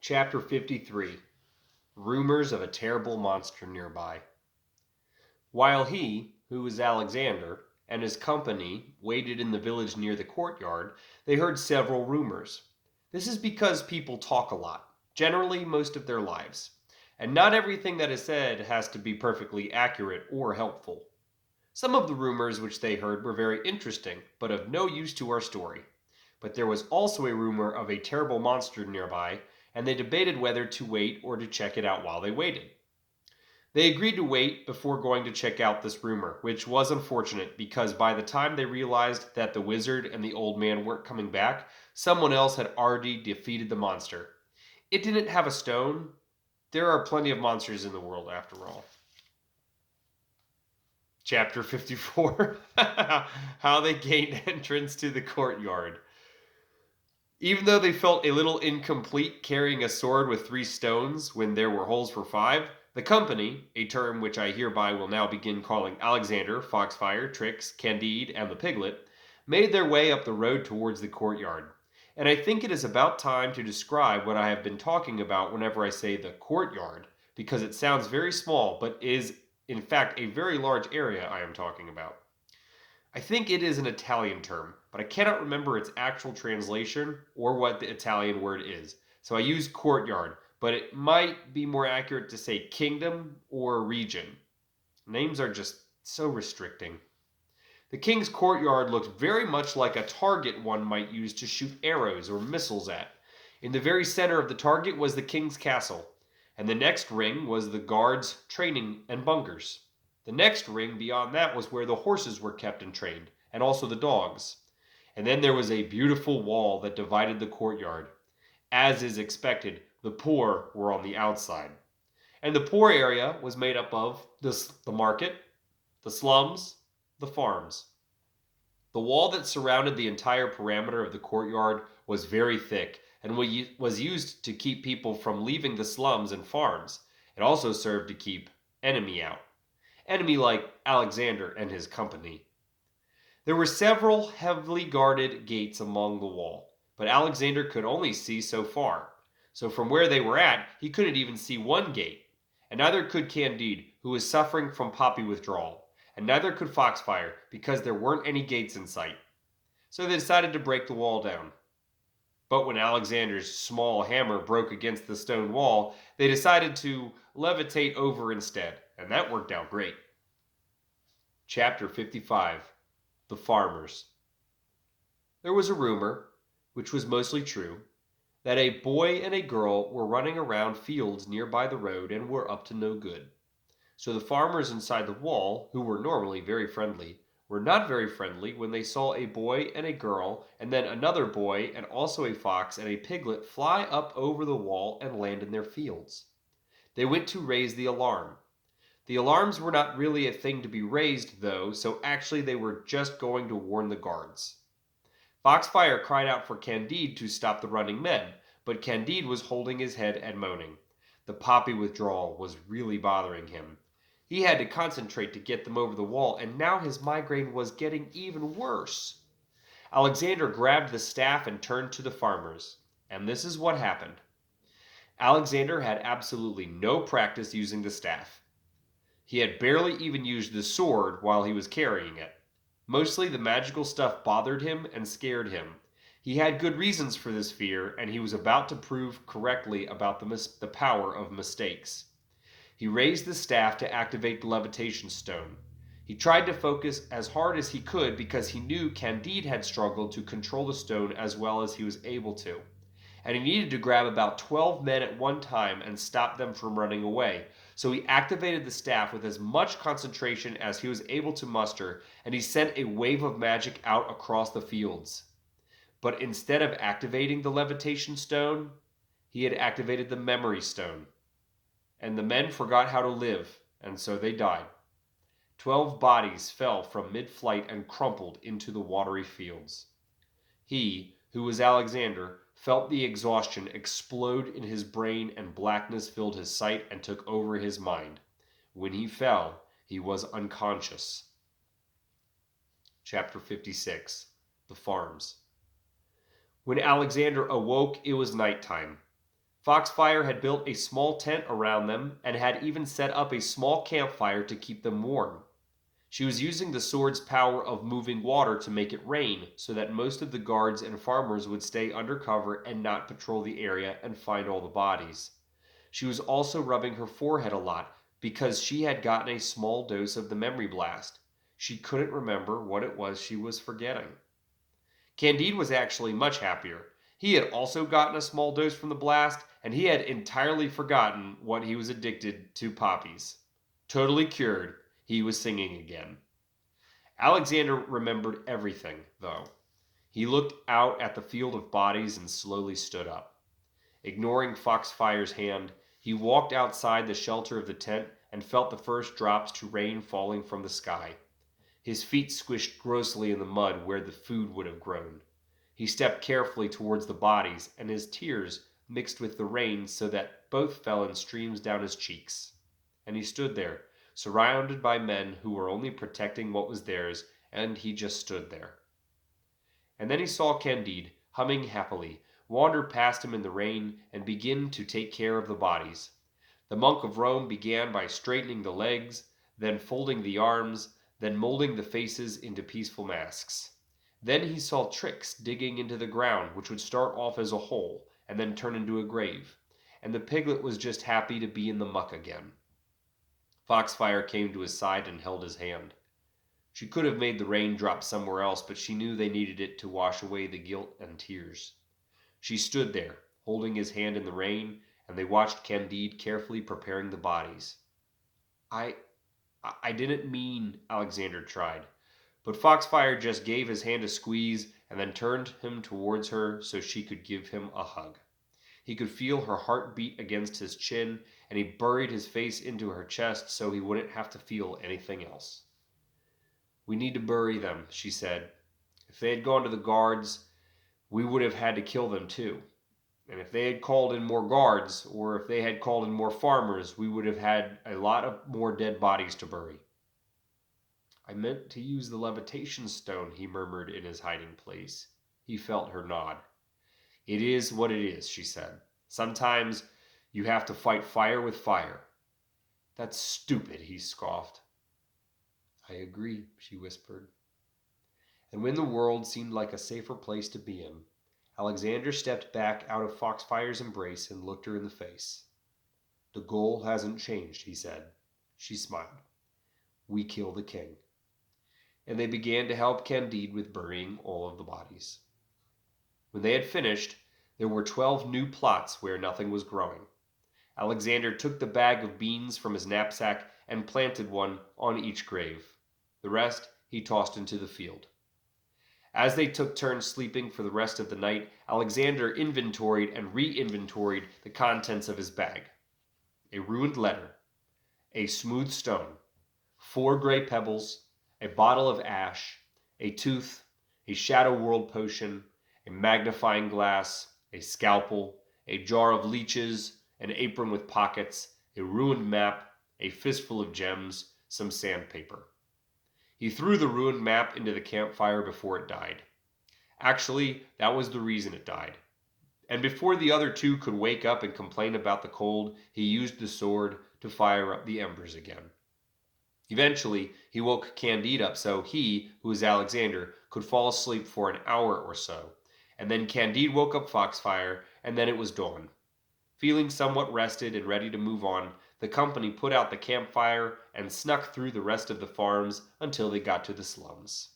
Chapter 53 Rumors of a Terrible Monster Nearby. While he, who was Alexander, and his company waited in the village near the courtyard, they heard several rumors. This is because people talk a lot, generally most of their lives, and not everything that is said has to be perfectly accurate or helpful. Some of the rumors which they heard were very interesting, but of no use to our story. But there was also a rumor of a terrible monster nearby, and they debated whether to wait or to check it out while they waited. They agreed to wait before going to check out this rumor, which was unfortunate because by the time they realized that the wizard and the old man weren't coming back, someone else had already defeated the monster. It didn't have a stone. There are plenty of monsters in the world after all. Chapter 54 How they gained entrance to the courtyard. Even though they felt a little incomplete carrying a sword with 3 stones when there were holes for 5, the company, a term which I hereby will now begin calling Alexander, Foxfire, Trix, Candide, and the Piglet, made their way up the road towards the courtyard. And I think it is about time to describe what I have been talking about whenever I say the courtyard, because it sounds very small, but is in fact a very large area I am talking about. I think it is an Italian term, but I cannot remember its actual translation or what the Italian word is. So I use courtyard, but it might be more accurate to say kingdom or region. Names are just so restricting. The king's courtyard looked very much like a target one might use to shoot arrows or missiles at. In the very center of the target was the king's castle, and the next ring was the guards' training and bunkers. The next ring beyond that was where the horses were kept and trained, and also the dogs. And then there was a beautiful wall that divided the courtyard. As is expected, the poor were on the outside. And the poor area was made up of the market, the slums, the farms. The wall that surrounded the entire parameter of the courtyard was very thick and was used to keep people from leaving the slums and farms. It also served to keep enemy out. Enemy like Alexander and his company. There were several heavily guarded gates along the wall, but Alexander could only see so far. So from where they were at, he couldn't even see one gate. And neither could Candide, who was suffering from poppy withdrawal. And neither could Foxfire, because there weren't any gates in sight. So they decided to break the wall down. But when Alexander's small hammer broke against the stone wall, they decided to levitate over instead, and that worked out great. Chapter 55 The Farmers. There was a rumor, which was mostly true, that a boy and a girl were running around fields nearby the road and were up to no good. So the farmers inside the wall, who were normally very friendly, were not very friendly when they saw a boy and a girl, and then another boy and also a fox and a piglet fly up over the wall and land in their fields. They went to raise the alarm. The alarms were not really a thing to be raised, though, so actually they were just going to warn the guards. Foxfire cried out for Candide to stop the running men, but Candide was holding his head and moaning. The poppy withdrawal was really bothering him. He had to concentrate to get them over the wall, and now his migraine was getting even worse. Alexander grabbed the staff and turned to the farmers, and this is what happened. Alexander had absolutely no practice using the staff. He had barely even used the sword while he was carrying it. Mostly the magical stuff bothered him and scared him. He had good reasons for this fear, and he was about to prove correctly about the power of mistakes. He raised the staff to activate the levitation stone. He tried to focus as hard as he could because he knew Candide had struggled to control the stone as well as he was able to. And he needed to grab about 12 men at one time and stop them from running away. So he activated the staff with as much concentration as he was able to muster, and he sent a wave of magic out across the fields. But instead of activating the levitation stone, he had activated the memory stone. And the men forgot how to live, and so they died. 12 bodies fell from mid-flight and crumpled into the watery fields. He, who was Alexander, felt the exhaustion explode in his brain, and blackness filled his sight and took over his mind. When he fell, he was unconscious. Chapter 56 The Farms. When Alexander awoke, it was nighttime. Foxfire had built a small tent around them and had even set up a small campfire to keep them warm. She was using the sword's power of moving water to make it rain so that most of the guards and farmers would stay undercover and not patrol the area and find all the bodies. She was also rubbing her forehead a lot because she had gotten a small dose of the memory blast. She couldn't remember what it was she was forgetting. Candide was actually much happier. He had also gotten a small dose from the blast, and he had entirely forgotten what he was addicted to poppies. Totally cured, he was singing again. Alexander remembered everything, though. He looked out at the field of bodies and slowly stood up. Ignoring Foxfire's hand, he walked outside the shelter of the tent and felt the first drops to rain falling from the sky. His feet squished grossly in the mud where the food would have grown. He stepped carefully towards the bodies, and his tears mixed with the rain so that both fell in streams down his cheeks. And he stood there, surrounded by men who were only protecting what was theirs, and he just stood there. And then he saw Candide, humming happily, wander past him in the rain and begin to take care of the bodies. The monk of Rome began by straightening the legs, then folding the arms, then molding the faces into peaceful masks. Then he saw Trix digging into the ground, which would start off as a hole and then turn into a grave, and the piglet was just happy to be in the muck again. Foxfire came to his side and held his hand. She could have made the rain drop somewhere else, but she knew they needed it to wash away the guilt and tears. She stood there, holding his hand in the rain, and they watched Candide carefully preparing the bodies. I didn't mean, Alexander tried, but Foxfire just gave his hand a squeeze and then turned him towards her so she could give him a hug. He could feel her heart beat against his chin, and he buried his face into her chest so he wouldn't have to feel anything else. We need to bury them, she said. If they had gone to the guards, we would have had to kill them too. And if they had called in more guards, or if they had called in more farmers, we would have had a lot of more dead bodies to bury. I meant to use the levitation stone, he murmured in his hiding place. He felt her nod. It is what it is, she said. Sometimes you have to fight fire with fire. That's stupid, he scoffed. I agree, she whispered. And when the world seemed like a safer place to be in, Alexander stepped back out of Foxfire's embrace and looked her in the face. The goal hasn't changed, he said. She smiled. We kill the king. And they began to help Candide with burying all of the bodies. When they had finished, there were 12 new plots where nothing was growing. Alexander took the bag of beans from his knapsack and planted one on each grave. The rest he tossed into the field. As they took turns sleeping for the rest of the night, Alexander inventoried and re-inventoried the contents of his bag. A ruined letter, a smooth stone, 4 gray pebbles, a bottle of ash, a tooth, a shadow world potion, a magnifying glass, a scalpel, a jar of leeches, an apron with pockets, a ruined map, a fistful of gems, some sandpaper. He threw the ruined map into the campfire before it died. Actually, that was the reason it died. And before the other 2 could wake up and complain about the cold, he used the sword to fire up the embers again. Eventually, he woke Candide up so he, who was Alexander, could fall asleep for an hour or so. And then Candide woke up Foxfire, and then it was dawn. Feeling somewhat rested and ready to move on, the company put out the campfire and snuck through the rest of the farms until they got to the slums.